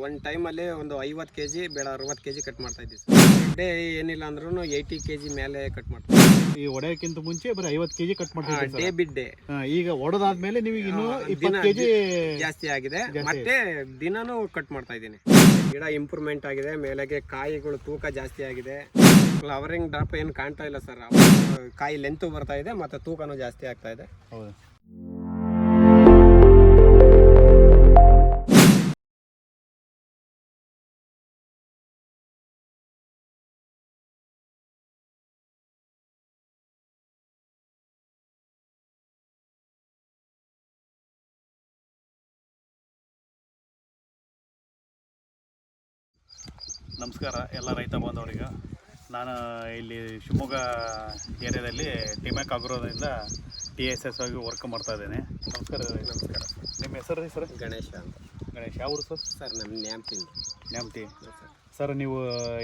ಒಂದು ಟೈಮಲ್ಲಿ ಒಂದು 50 kg ಬೇಡ 60 kg ಕಟ್ ಮಾಡ್ತಾ ಇದ್ದೀವಿ ಸರ್. ಡೇ ಏನಿಲ್ಲ ಅಂದ್ರೂ 80 kg ಮೇಲೆ ಕಟ್ ಮಾಡ್ತೀವಿ. ಈ ಹೊಡೆಯಕ್ಕಿಂತ ಮುಂಚೆ ಬರೀ 50 kg ಕಟ್ ಮಾಡ್ತೀವಿ ಡೇ ಬಿಡ್ ಡೇ. ಈಗ ಹೊಡೆದಾದ್ಮೇಲೆ ನಿಮಗೆ ಇನ್ನೂ 20 kg ಜಾಸ್ತಿ ಆಗಿದೆ. ಮತ್ತೆ ದಿನಾನೂ ಕಟ್ ಮಾಡ್ತಾ ಇದ್ದೀನಿ. ಗಿಡ ಇಂಪ್ರೂವ್ಮೆಂಟ್ ಆಗಿದೆ, ಮೇಲೆಗೆ ಕಾಯಿಗಳು ತೂಕ ಜಾಸ್ತಿ ಆಗಿದೆ. ಫ್ಲವರಿಂಗ್ ಡ್ರಾಪ್ ಏನು ಕಾಣ್ತಾ ಇಲ್ಲ ಸರ್. ಕಾಯಿ ಲೆಂತ್ ಬರ್ತಾ ಇದೆ ಮತ್ತೆ ತೂಕನೂ ಜಾಸ್ತಿ ಆಗ್ತಾ ಇದೆ. ಹೌದು. ನಮಸ್ಕಾರ ಎಲ್ಲ ರೈತ ಬಾಂಧವರಿಗೆ. ನಾನು ಇಲ್ಲಿ ಶಿವಮೊಗ್ಗ ಏರಿಯಾದಲ್ಲಿ ಟಿಮ್ಯಾಕ್ ಅಗ್ರೋದಿಂದ TSS ಆಗಿ ವರ್ಕ್ ಮಾಡ್ತಾ ಇದ್ದೇನೆ. ನಮಸ್ಕಾರ. ನಮಸ್ಕಾರ. ನಿಮ್ಮ ಹೆಸರು ರೀ ಸರ್? ಗಣೇಶ ಅಂತ. ಗಣೇಶ್, ಯಾವ ಊರು ಸರ್? ಸರ್ ನಮ್ಮ ನ್ಯಾಮ್ತಿ. ಸರ್ ನೀವು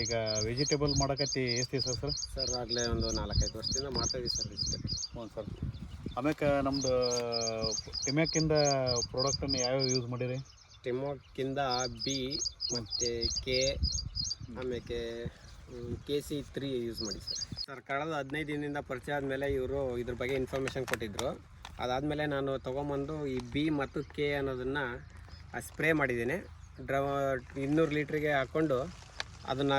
ಈಗ ವೆಜಿಟೇಬಲ್ ಮಾಡೋಕತ್ತಿ ಎಷ್ಟು ದಿವಸ ಸರ್? ಸರ್ ಆಗಲೇ ಒಂದು 4-5 ವರ್ಷದಿಂದ ಮಾಡ್ತಾ ಇದ್ದೀವಿ ಸರ್ ವೆಜಿಟೇಬಲ್. ಹ್ಞೂ ಸರ್. ಆಮ್ಯಾಕೆ ನಮ್ಮದು ಟಿಮ್ಯಾಕಿಂದ ಪ್ರಾಡಕ್ಟನ್ನು ಯಾವ್ಯಾವ ಯೂಸ್ ಮಾಡಿರಿ? ಟಿಮೋಕ್ಕಿಂದ ಬಿ ಮತ್ತು ಕೆ ಆಮೇಲೆ KC3 ಯೂಸ್ ಮಾಡಿ ಸರ್. ಕಳೆದ 15 ದಿನದಿಂದ ಪರಿಚಯ ಆದಮೇಲೆ ಇವರು ಇದ್ರ ಬಗ್ಗೆ ಇನ್ಫಾರ್ಮೇಷನ್ ಕೊಟ್ಟಿದ್ದರು. ಅದಾದಮೇಲೆ ನಾನು ತೊಗೊಂಬಂದು ಈ ಬಿ ಮತ್ತು ಕೆ ಅನ್ನೋದನ್ನು ಸ್ಪ್ರೇ ಮಾಡಿದ್ದೀನಿ. 200 ಲೀಟ್ರಿಗೆ ಹಾಕ್ಕೊಂಡು ಅದನ್ನು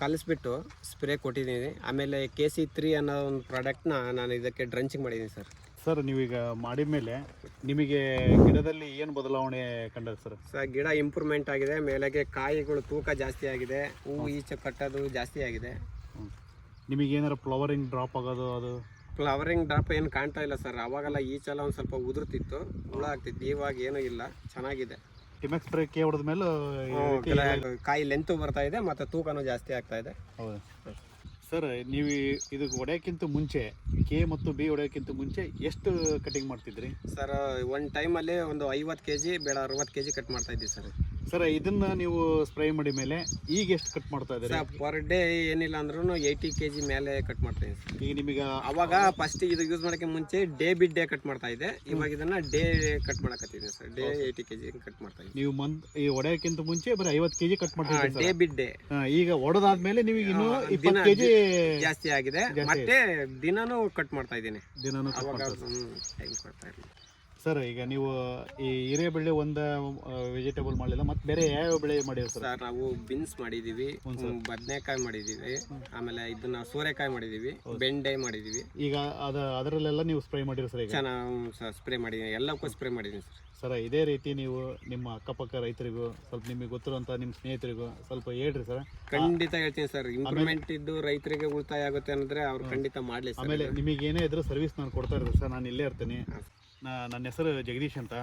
ಕಲಿಸ್ಬಿಟ್ಟು ಸ್ಪ್ರೇ ಕೊಟ್ಟಿದ್ದೀನಿ. ಆಮೇಲೆ KC3 ಅನ್ನೋ ಒಂದು ಪ್ರಾಡಕ್ಟ್ನ ನಾನು ಇದಕ್ಕೆ ಡ್ರಂಚಿಂಗ್ ಮಾಡಿದ್ದೀನಿ ಸರ್. ಸರ್ ನೀವೀಗ ಮಾಡಿದ ಮೇಲೆ ನಿಮಗೆ ಗಿಡದಲ್ಲಿ ಏನು ಬದಲಾವಣೆ ಕಂಡது ಸರ್? ಸರ್ ಗಿಡ ಇಂಪ್ರೂವ್ಮೆಂಟ್ ಆಗಿದೆ, ಮೇಲೆಗೆ ಕಾಯಿಗಳು ತೂಕ ಜಾಸ್ತಿ ಆಗಿದೆ, ಹೂವು ಈಚೆ ಕಟ್ಟೋದು ಜಾಸ್ತಿ ಆಗಿದೆ. ನಿಮಗೆ ಏನಾರು ಫ್ಲವರಿಂಗ್ ಡ್ರಾಪ್ ಆಗೋದು? ಅದು ಫ್ಲವರಿಂಗ್ ಡ್ರಾಪ್ ಏನು ಕಾಣ್ತಾ ಇಲ್ಲ ಸರ್. ಅವಾಗೆಲ್ಲ ಈಚೆಲ್ಲ ಒಂದು ಸ್ವಲ್ಪ ಉದುರ್ತಿತ್ತು, ಹುಳ ಆಗ್ತಿತ್ತು. ಇವಾಗ ಏನೂ ಇಲ್ಲ, ಚೆನ್ನಾಗಿದೆ. ಟಿಮ್ಯಾಕ್ ಸ್ಪ್ರೇ ಕೆ ಹೊಡೆದ ಮೇಲೆ ಕಾಯಿ ಲೆಂತ್ ಬರ್ತಾ ಇದೆ ಮತ್ತು ತೂಕನೂ ಜಾಸ್ತಿ ಆಗ್ತಾ ಇದೆ. ಹೌದು ಸರ್. ನೀವು ಇದು ಹೊಡೆಯೋಕ್ಕಿಂತ ಮುಂಚೆ ಕೆ ಮತ್ತು ಬಿ ಹೊಡೆಯೋಕ್ಕಿಂತ ಮುಂಚೆ ಎಷ್ಟು ಕಟಿಂಗ್ ಮಾಡ್ತಿದ್ರಿ ಸರ್? ಒಂದು ಟೈಮಲ್ಲಿ ಒಂದು 50 kg ಬೇಡ 60 kg ಕಟ್ ಮಾಡ್ತಾ ಇದ್ದೀವಿ ಸರ್. ಸರ್ ಇದನ್ನ ನೀವು ಸ್ಪ್ರೇ ಮಾಡಿ ಮೇಲೆ ಈಗ ಎಷ್ಟು ಕಟ್ ಮಾಡ್ತಾ ಇದ್ದೀರಿ? ಪರ್ ಡೇ ಏನಿಲ್ಲ ಅಂದ್ರೂ 80 kg ಮೇಲೆ ಕಟ್ ಮಾಡ್ತಾ ಇದ್ದೀವಿ ಸರ್. ಈಗ ನಿಮಗೆ ಅವಾಗ ಫಸ್ಟ್ ಇದು ಯೂಸ್ ಮಾಡೋಕ್ಕೆ ಮುಂಚೆ ಡೇ ಬಿಡ್ ಡೇ ಕಟ್ ಮಾಡ್ತಾ ಇದ್ದೆ. ಇವಾಗ ಇದನ್ನ ಡೇ ಕಟ್ ಮಾಡಕತ್ತಿದ್ದೀನಿ ಸರ್. ಡೇ 80 kg ಕಟ್ ಮಾಡ್ತಾ ಇದ್ದೀನಿ. ನೀವು ಈ ಹೊಡೆಯೋಕ್ಕಿಂತ ಮುಂಚೆ ಬರೀ 50 kg ಕಟ್ ಮಾಡ್ತೀವಿ. Day by day. ಈಗ ಹೊಡೆದಾದ್ಮೇಲೆ ನಿಮಗೆ ಇನ್ನೂ 20 kg ಜಾಸ್ತಿ ಆಗಿದೆ. ಮತ್ತೆ ದಿನಾನೂ ಕಟ್ ಮಾಡ್ತಾ ಇದ್ದೀನಿ. ದಿನಾನು ಸರ್. ಈಗ ನೀವು ಈ ಹಿರೇ ಬೆಳೆ ಒಂದು ವೆಜಿಟೇಬಲ್ ಮಾಡಲಿಲ್ಲ, ಮತ್ತೆ ಬೇರೆ ಯಾವ ಬೆಳೆ ಮಾಡಿರಿ ಸರ್? ನಾವು ಬಿನ್ಸ್ ಮಾಡಿದೀವಿ, ಬದನೆಕಾಯಿ ಮಾಡಿದೀವಿ, ಆಮೇಲೆ ಇದನ್ನ ಸೋರೆಕಾಯಿ ಮಾಡಿದೀವಿ, ಬೆಂಡೆ ಮಾಡಿದೀವಿ. ಈಗ ಅದರಲ್ಲೆಲ್ಲ ನೀವು ಸ್ಪ್ರೇ ಮಾಡಿರಿ ಸರ್? ಈಗ ಚೆನ್ನಾಗಿ ಸ್ಪ್ರೇ ಮಾಡಿದೀನಿ, ಎಲ್ಲಕ್ಕೂ ಸ್ಪ್ರೇ ಮಾಡಿದೀನಿ ಸರ್. ಸರ್ ಇದೇ ರೀತಿ ನೀವು ನಿಮ್ಮ ಅಕ್ಕಪಕ್ಕ ರೈತರಿಗೂ ಸ್ವಲ್ಪ ನಿಮಗೆ ಗೊತ್ತಿರುವಂಥ ನಿಮ್ಮ ಸ್ನೇಹಿತರಿಗೂ ಸ್ವಲ್ಪ ಹೇಳ್ರಿ ಸರ್. ಖಂಡಿತ ಹೇಳ್ತೀನಿ ಸರ್. ಇಂಪ್ರೂವ್ಮೆಂಟ್ ಇದ್ದು ರೈತರಿಗೆ ಉಳಿತಾಯ ಆಗುತ್ತೆ ಅಂದರೆ ಅವ್ರು ಖಂಡಿತ ಮಾಡಲಿ. ಆಮೇಲೆ ನಿಮಗೆ ಏನೇ ಇದ್ರೂ ಸರ್ವಿಸ್ ನಾನು ಕೊಡ್ತಾ ಇರ್ತೀನಿ ಸರ್. ನಾನು ಇಲ್ಲೇ ಇರ್ತೀನಿ. ನನ್ನ ಹೆಸರು ಜಗದೀಶ್ ಅಂತ.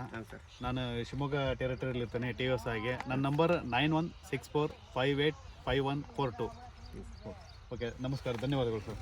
ನಾನು ಶಿವಮೊಗ್ಗ ಟೆರಿಟರಿಯಲ್ಲಿ ಇರ್ತೇನೆ, TSS ಆಗಿ. ನನ್ನ ನಂಬರ್ 9164585142. ಓಕೆ, ನಮಸ್ಕಾರ, ಧನ್ಯವಾದಗಳು ಸರ್.